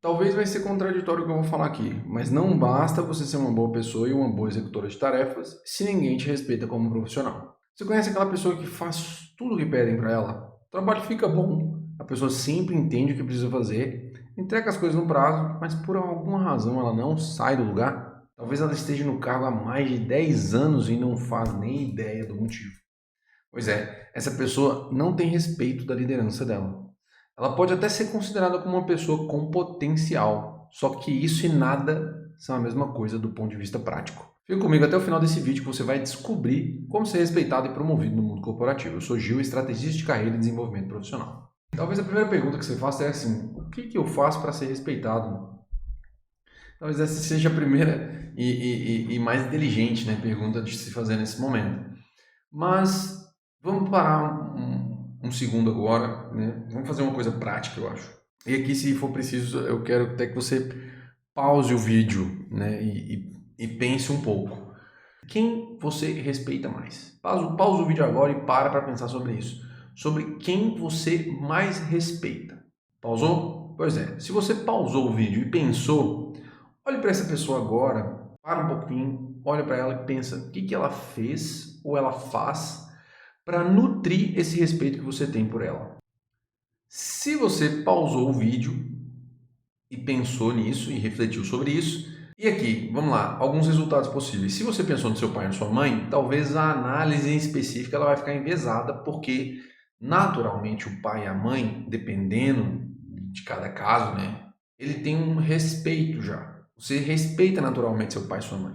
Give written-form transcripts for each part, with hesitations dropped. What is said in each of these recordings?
Talvez vai ser contraditório o que eu vou falar aqui, mas não basta você ser uma boa pessoa e uma boa executora de tarefas se ninguém te respeita como profissional. Você conhece aquela pessoa que faz tudo o que pedem para ela? O trabalho fica bom, a pessoa sempre entende o que precisa fazer, entrega as coisas no prazo, mas por alguma razão ela não sai do lugar? Talvez ela esteja no cargo há mais de 10 anos e não faz nem ideia do motivo. Pois é, essa pessoa não tem respeito da liderança dela. Ela pode até ser considerada como uma pessoa com potencial, só que isso e nada são a mesma coisa do ponto de vista prático. Fica comigo até o final desse vídeo que você vai descobrir como ser respeitado e promovido no mundo corporativo. Eu sou Gil, estrategista de carreira e desenvolvimento profissional. Talvez a primeira pergunta que você faça é assim: o que eu faço para ser respeitado? Talvez essa seja a primeira e mais inteligente, né, pergunta de se fazer nesse momento. Mas vamos parar um segundo agora, né? Vamos fazer uma coisa prática, eu acho. E aqui, se for preciso, eu quero até que você pause o vídeo, né? E pense um pouco. Quem você respeita mais? Pausa o vídeo agora e para pensar sobre isso. Sobre quem você mais respeita. Pausou? Pois é. Se você pausou o vídeo e pensou, olhe para essa pessoa agora, para um pouquinho, olha para ela e pensa o que ela fez ou ela faz para nutrir esse respeito que você tem por ela. Se você pausou o vídeo e pensou nisso e refletiu sobre isso, e aqui, vamos lá, alguns resultados possíveis. Se você pensou no seu pai ou na sua mãe, talvez a análise em específica ela vai ficar enviesada, porque naturalmente o pai e a mãe, dependendo de cada caso, né, ele tem um respeito já. Você respeita naturalmente seu pai e sua mãe.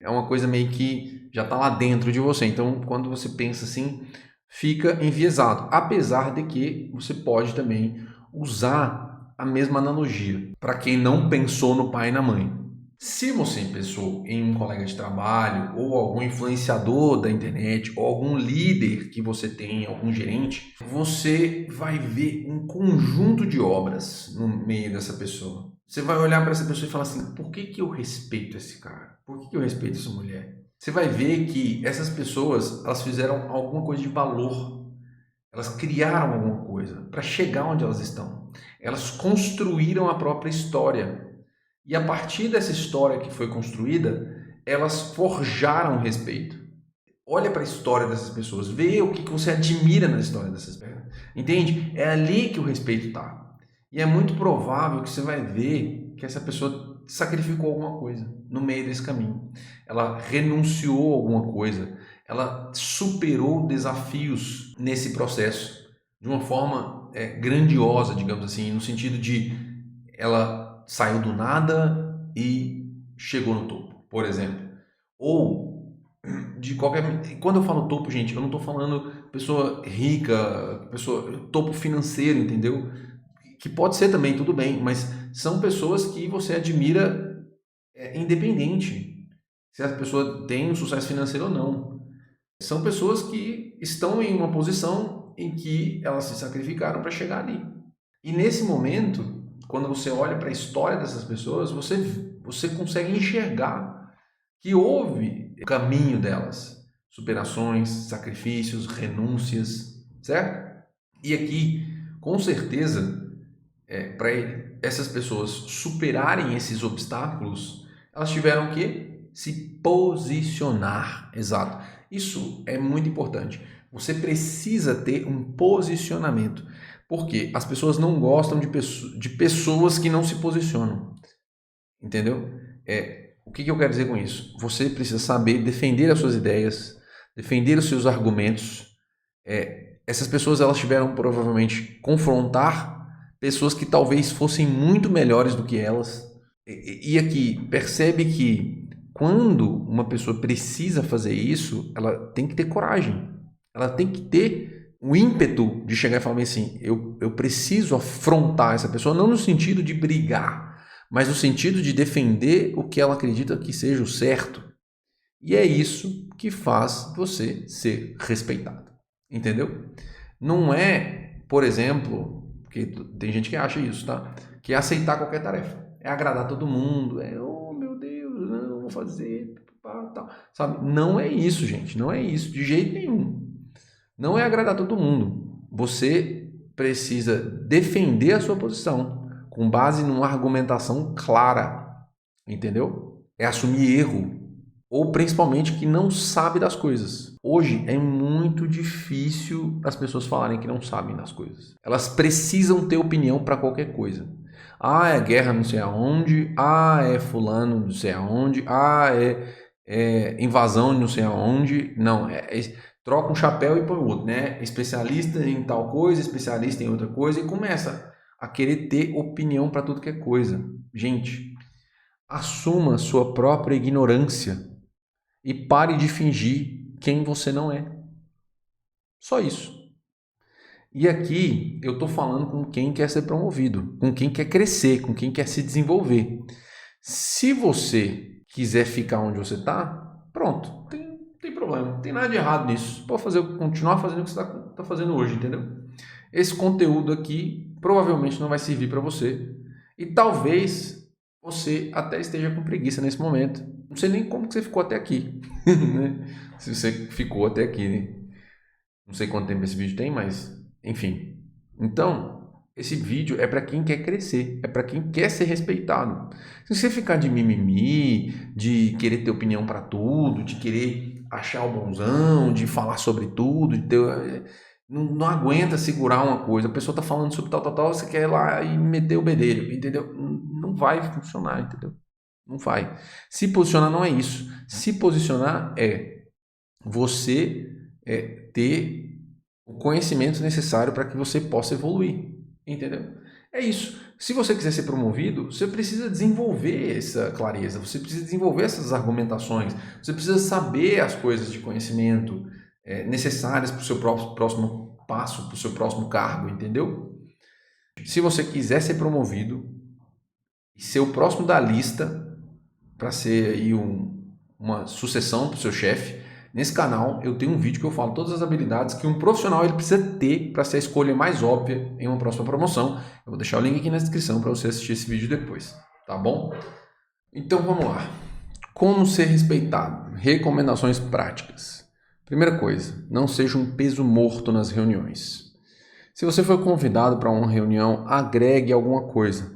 É uma coisa meio que já está lá dentro de você. Então, quando você pensa assim, fica enviesado. Apesar de que você pode também usar a mesma analogia para quem não pensou no pai e na mãe. Se você pensou em um colega de trabalho, ou algum influenciador da internet, ou algum líder que você tem, algum gerente, você vai ver um conjunto de obras no meio dessa pessoa. Você vai olhar para essa pessoa e falar assim: por que eu respeito esse cara? Por que eu respeito essa mulher? Você vai ver que essas pessoas, elas fizeram alguma coisa de valor. Elas criaram alguma coisa para chegar onde elas estão. Elas construíram a própria história. E a partir dessa história que foi construída, elas forjaram respeito. Olha para a história dessas pessoas, vê o que você admira na história dessas pessoas. Entende? É ali que o respeito está. E é muito provável que você vai ver que essa pessoa sacrificou alguma coisa no meio desse caminho. Ela renunciou a alguma coisa, ela superou desafios nesse processo de uma forma grandiosa, digamos assim, no sentido de ela saiu do nada e chegou no topo, por exemplo. Ou de qualquer... Quando eu falo topo, gente, eu não estou falando pessoa rica, pessoa topo financeiro, entendeu? Que pode ser também, tudo bem, mas são pessoas que você admira independente se a pessoa tem um sucesso financeiro ou não. São pessoas que estão em uma posição em que elas se sacrificaram para chegar ali. E nesse momento, quando você olha para a história dessas pessoas, você consegue enxergar que houve o caminho delas, superações, sacrifícios, renúncias, certo? E aqui, com certeza, para essas pessoas superarem esses obstáculos, elas tiveram que se posicionar. Exato. Isso é muito importante. Você precisa ter um posicionamento. Porque as pessoas não gostam de pessoas que não se posicionam. Entendeu? O que eu quero dizer com isso? Você precisa saber defender as suas ideias, defender os seus argumentos. Essas pessoas elas tiveram provavelmente confrontar pessoas que talvez fossem muito melhores do que elas. E aqui, percebe que quando uma pessoa precisa fazer isso, ela tem que ter coragem. Ela tem que ter o ímpeto de chegar e falar assim: eu preciso afrontar essa pessoa, não no sentido de brigar, mas no sentido de defender o que ela acredita que seja o certo. E é isso que faz você ser respeitado. Entendeu? Não é, por exemplo, porque tem gente que acha isso, tá? Que é aceitar qualquer tarefa. É agradar todo mundo. Oh meu Deus, não, vou fazer, tal. Sabe? Não é isso, gente. Não é isso, de jeito nenhum. Não é agradar todo mundo. Você precisa defender a sua posição com base numa argumentação clara, entendeu? É assumir erro, ou principalmente que não sabe das coisas. Hoje é muito difícil as pessoas falarem que não sabem das coisas. Elas precisam ter opinião para qualquer coisa. Ah, é guerra não sei aonde, ah, é fulano não sei aonde, ah, é invasão não sei aonde. Não, troca um chapéu e põe outro, né? Especialista em tal coisa, especialista em outra coisa, e começa a querer ter opinião para tudo que é coisa. Gente, assuma sua própria ignorância e pare de fingir quem você não é. Só isso. E aqui eu estou falando com quem quer ser promovido, com quem quer crescer, com quem quer se desenvolver. Se você quiser ficar onde você está, pronto, não tem problema, não tem nada de errado nisso. Pode continuar fazendo o que você está fazendo hoje, entendeu? Esse conteúdo aqui provavelmente não vai servir para você. E talvez você até esteja com preguiça nesse momento. Não sei nem como que você ficou até aqui. Né? Se você ficou até aqui, né? Não sei quanto tempo esse vídeo tem, mas enfim. Então, esse vídeo é para quem quer crescer, é para quem quer ser respeitado. Se você ficar de mimimi, de querer ter opinião para tudo, de querer achar o bonzão, de falar sobre tudo, de ter... não aguenta segurar uma coisa. A pessoa está falando sobre tal, você quer ir lá e meter o bedelho, entendeu? Não vai funcionar, entendeu? Não vai. Se posicionar não é isso. Se posicionar é você ter o conhecimento necessário para que você possa evoluir, entendeu? É isso. Se você quiser ser promovido, você precisa desenvolver essa clareza, você precisa desenvolver essas argumentações, você precisa saber as coisas de conhecimento necessárias para o seu próximo passo, para o seu próximo cargo, entendeu? Se você quiser ser promovido e ser o próximo da lista para ser aí uma sucessão para o seu chefe, nesse canal eu tenho um vídeo que eu falo todas as habilidades que um profissional ele precisa ter para ser a escolha mais óbvia em uma próxima promoção. Eu vou deixar o link aqui na descrição para você assistir esse vídeo depois, tá bom? Então vamos lá. Como ser respeitado? Recomendações práticas. Primeira coisa, não seja um peso morto nas reuniões. Se você for convidado para uma reunião, agregue alguma coisa.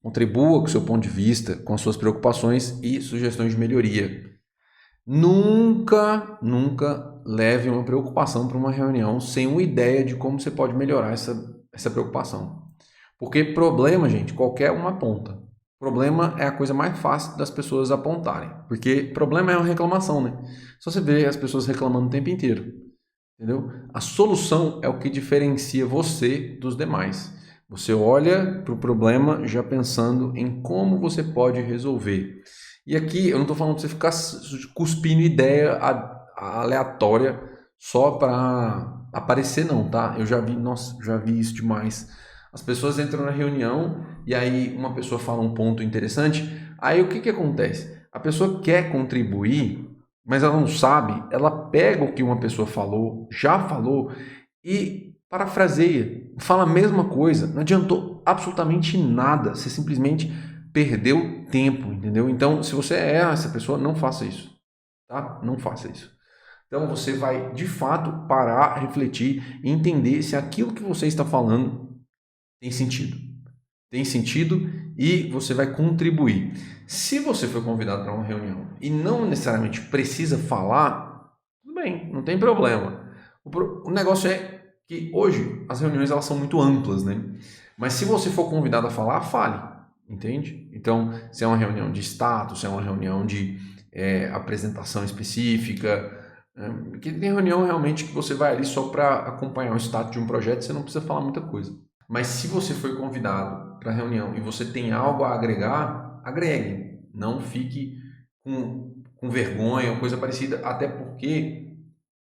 Contribua com o seu ponto de vista, com as suas preocupações e sugestões de melhoria. Nunca leve uma preocupação para uma reunião sem uma ideia de como você pode melhorar essa preocupação. Porque problema, gente, qualquer um aponta. Problema é a coisa mais fácil das pessoas apontarem. Porque problema é uma reclamação, né? Só você vê as pessoas reclamando o tempo inteiro. Entendeu? A solução é o que diferencia você dos demais. Você olha para o problema já pensando em como você pode resolver. E aqui eu não estou falando para você ficar cuspindo ideia aleatória só para aparecer não, tá? Eu já vi isso demais. As pessoas entram na reunião e aí uma pessoa fala um ponto interessante, aí o que acontece? A pessoa quer contribuir, mas ela não sabe, ela pega o que uma pessoa falou, já falou, e parafraseia, fala a mesma coisa, não adiantou absolutamente nada, você simplesmente perdeu tempo, entendeu? Então, se você é essa pessoa, não faça isso, tá? Não faça isso. Então, você vai, de fato, parar, refletir e entender se aquilo que você está falando tem sentido. Tem sentido e você vai contribuir. Se você foi convidado para uma reunião e não necessariamente precisa falar, tudo bem, não tem problema. O negócio é que hoje as reuniões elas são muito amplas, né? Mas se você for convidado a falar, fale, entende? Então, se é uma reunião de status, se é uma reunião de apresentação específica, que tem reunião realmente que você vai ali só para acompanhar o status de um projeto, você não precisa falar muita coisa. Mas se você foi convidado para a reunião e você tem algo a agregar, agregue. Não fique com vergonha ou coisa parecida, até porque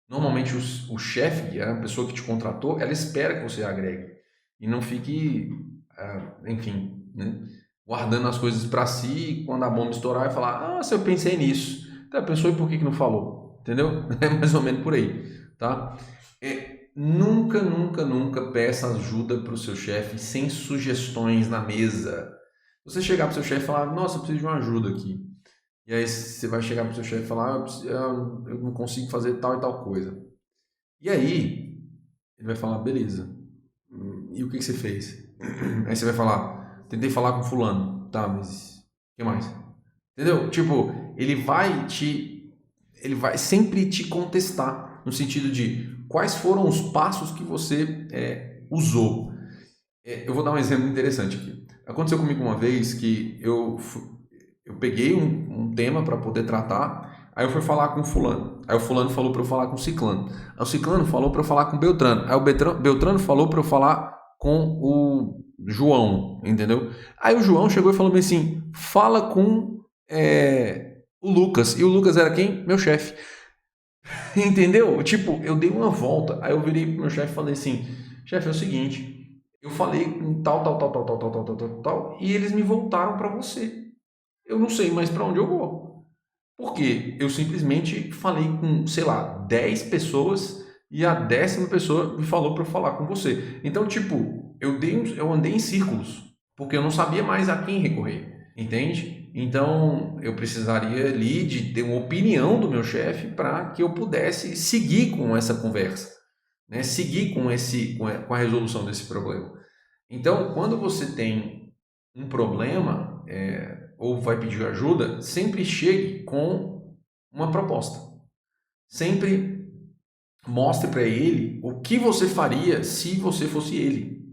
normalmente o chefe, a pessoa que te contratou, ela espera que você agregue. E não fique, enfim, né, guardando as coisas para si e quando a bomba estourar e falar, se eu pensei nisso. Então, pensou e por que não falou? Entendeu? É mais ou menos por aí, tá? Nunca peça ajuda para o seu chefe sem sugestões na mesa. Você chegar para o seu chefe e falar, nossa, eu preciso de uma ajuda aqui. E aí você vai chegar para o seu chefe e falar, eu não consigo fazer tal e tal coisa. E aí, ele vai falar, beleza. E o que você fez? Aí você vai falar, tentei falar com fulano. Tá, mas o que mais? Entendeu? Tipo, ele vai sempre te contestar no sentido de quais foram os passos que você usou. Eu vou dar um exemplo interessante aqui. Aconteceu comigo uma vez que eu peguei um tema para poder tratar, aí eu fui falar com fulano. Aí o fulano falou para eu falar com o ciclano. Aí o ciclano falou para eu falar com o Beltrano. Aí o Beltrano falou para eu falar com o João, entendeu? Aí o João chegou e falou assim, fala com o Lucas. E o Lucas era quem? Meu chefe. Entendeu? Tipo, eu dei uma volta. Aí eu virei pro meu chefe e falei assim, chefe, é o seguinte, eu falei com tal, e eles me voltaram para você. Eu não sei mais para onde eu vou. Porque eu simplesmente falei com, sei lá, 10 pessoas e a 10ª pessoa me falou para eu falar com você. Então, tipo, eu andei em círculos, porque eu não sabia mais a quem recorrer, entende? Então, eu precisaria ali de ter uma opinião do meu chefe para que eu pudesse seguir com essa conversa, né? Seguir com a resolução desse problema. Então, quando você tem um problema ou vai pedir ajuda, sempre chegue com uma proposta. Sempre mostre para ele o que você faria se você fosse ele.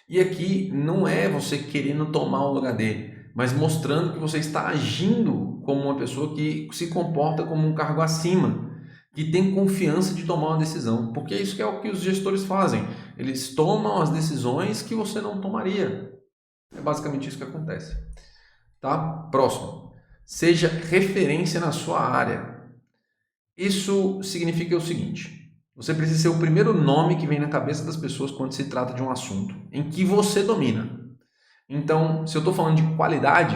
E aqui não é você querendo tomar o lugar dele, mas mostrando que você está agindo como uma pessoa que se comporta como um cargo acima, que tem confiança de tomar uma decisão, porque isso que é o que os gestores fazem. Eles tomam as decisões que você não tomaria. É basicamente isso que acontece. Tá? Próximo. Seja referência na sua área. Isso significa o seguinte: você precisa ser o primeiro nome que vem na cabeça das pessoas quando se trata de um assunto em que você domina. Então, se eu estou falando de qualidade,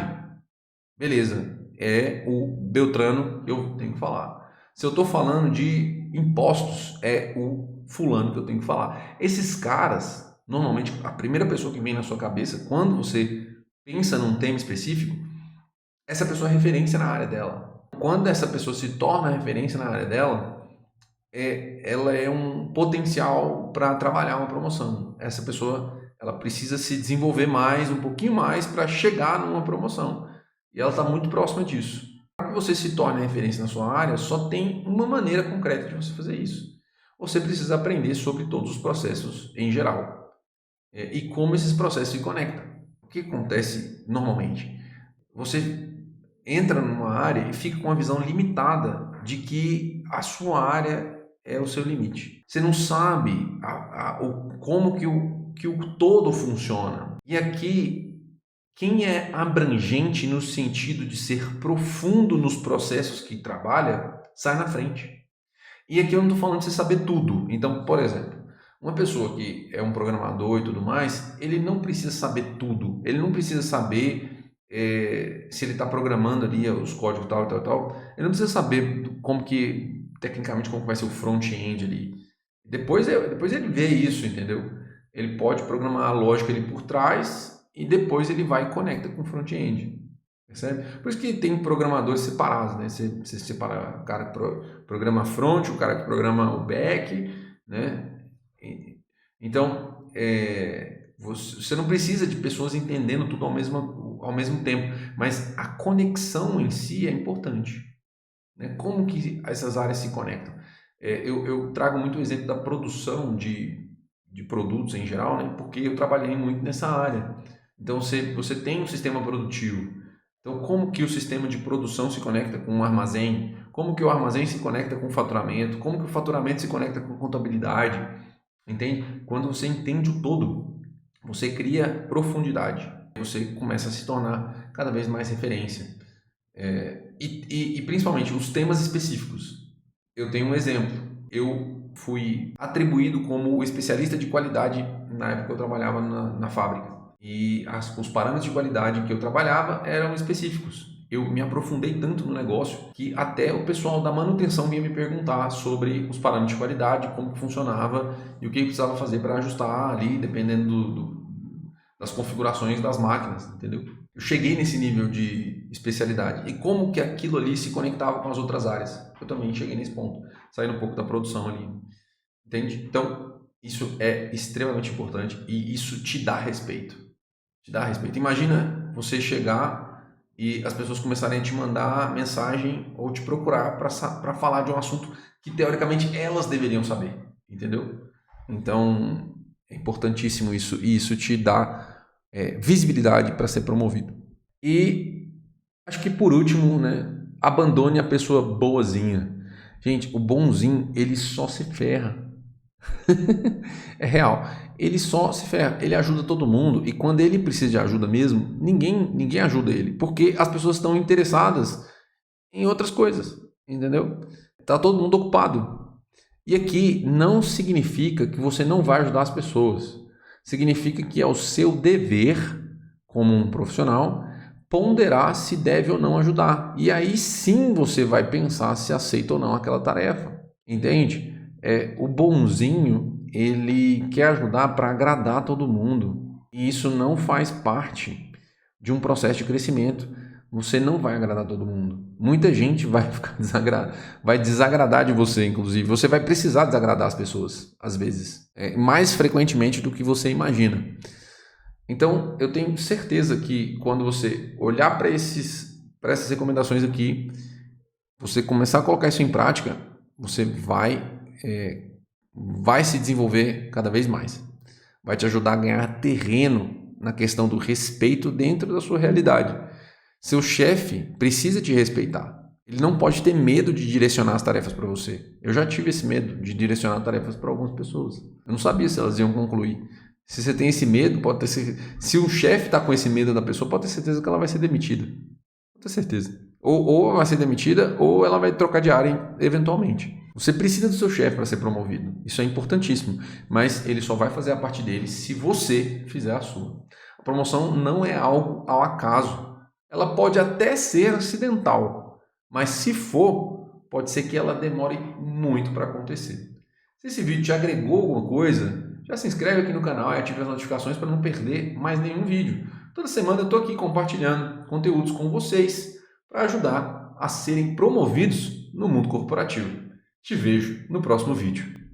beleza, é o Beltrano que eu tenho que falar. Se eu estou falando de impostos, é o fulano que eu tenho que falar. Esses caras, normalmente, a primeira pessoa que vem na sua cabeça quando você pensa num tema específico, essa pessoa é referência na área dela. Quando essa pessoa se torna referência na área dela, ela é um potencial para trabalhar uma promoção. Essa pessoa ela precisa se desenvolver mais, um pouquinho mais, para chegar numa promoção. E ela está muito próxima disso. Para que você se torne referência na sua área, só tem uma maneira concreta de você fazer isso. Você precisa aprender sobre todos os processos em geral e como esses processos se conectam. O que acontece normalmente? Você entra numa área e fica com uma visão limitada de que a sua área é o seu limite. Você não sabe como que o todo funciona. E aqui, quem é abrangente no sentido de ser profundo nos processos que trabalha, sai na frente. E aqui eu não estou falando de você saber tudo. Então, por exemplo, uma pessoa que é um programador e tudo mais, ele não precisa saber tudo. Ele não precisa saber se ele está programando ali os códigos tal, ele não precisa saber como que, tecnicamente, como vai ser o front-end ali. Depois ele vê isso, entendeu? Ele pode programar a lógica ali por trás e depois ele vai e conecta com o front-end. Percebe? Por isso que tem programadores separados, né? Você separa o cara que programa front, o cara que programa o back, né? Então, você não precisa de pessoas entendendo tudo ao mesmo tempo, mas a conexão em si é importante, né? Como que essas áreas se conectam? Eu trago muito o exemplo da produção de produtos em geral, né? Porque eu trabalhei muito nessa área. Então, você tem um sistema produtivo. Então, como que o sistema de produção se conecta com o armazém? Como que o armazém se conecta com o faturamento? Como que o faturamento se conecta com a contabilidade? Entende? Quando você entende o todo, você cria profundidade. Você começa a se tornar cada vez mais referência. E principalmente os temas específicos. Eu tenho um exemplo. Eu fui atribuído como o especialista de qualidade na época que eu trabalhava na fábrica. E os parâmetros de qualidade que eu trabalhava eram específicos. Eu me aprofundei tanto no negócio que até o pessoal da manutenção vinha me perguntar sobre os parâmetros de qualidade, como que funcionava e o que precisava fazer para ajustar ali, dependendo das configurações das máquinas, entendeu? Eu cheguei nesse nível de especialidade. E como que aquilo ali se conectava com as outras áreas? Eu também cheguei nesse ponto, saindo um pouco da produção ali. Entende? Então, isso é extremamente importante e isso te dá respeito. Te dá respeito. Imagina você chegar e as pessoas começarem a te mandar mensagem ou te procurar para falar de um assunto que teoricamente elas deveriam saber, entendeu? Então é importantíssimo isso e isso te dá visibilidade para ser promovido. E acho que por último, né, abandone a pessoa boazinha. Gente, o bonzinho ele só se ferra. É real. Ele só se ferra. Ele ajuda todo mundo e quando ele precisa de ajuda mesmo, ninguém ajuda ele, porque as pessoas estão interessadas em outras coisas, entendeu? Tá todo mundo ocupado. E aqui não significa que você não vai ajudar as pessoas. Significa que é o seu dever, como um profissional, ponderar se deve ou não ajudar. E aí sim você vai pensar se aceita ou não aquela tarefa. Entende? O bonzinho, ele quer ajudar para agradar todo mundo. E isso não faz parte de um processo de crescimento. Você não vai agradar todo mundo. Muita gente vai ficar vai desagradar de você, inclusive. Você vai precisar desagradar as pessoas, às vezes, mais frequentemente do que você imagina. Então, eu tenho certeza que quando você olhar para essas recomendações aqui, você começar a colocar isso em prática, você vai se desenvolver cada vez mais. Vai te ajudar a ganhar terreno na questão do respeito dentro da sua realidade. Seu chefe precisa te respeitar. Ele não pode ter medo de direcionar as tarefas para você. Eu já tive esse medo de direcionar tarefas para algumas pessoas. Eu não sabia se elas iam concluir. Se você tem esse medo, pode ter certeza. Se o chefe está com esse medo da pessoa, pode ter certeza que ela vai ser demitida. Pode ter certeza. Ou vai ser demitida, ou ela vai trocar de área eventualmente. Você precisa do seu chefe para ser promovido. Isso é importantíssimo. Mas ele só vai fazer a parte dele se você fizer a sua. A promoção não é algo ao acaso. Ela pode até ser acidental, mas se for, pode ser que ela demore muito para acontecer. Se esse vídeo te agregou alguma coisa, já se inscreve aqui no canal e ative as notificações para não perder mais nenhum vídeo. Toda semana eu estou aqui compartilhando conteúdos com vocês para ajudar a serem promovidos no mundo corporativo. Te vejo no próximo vídeo.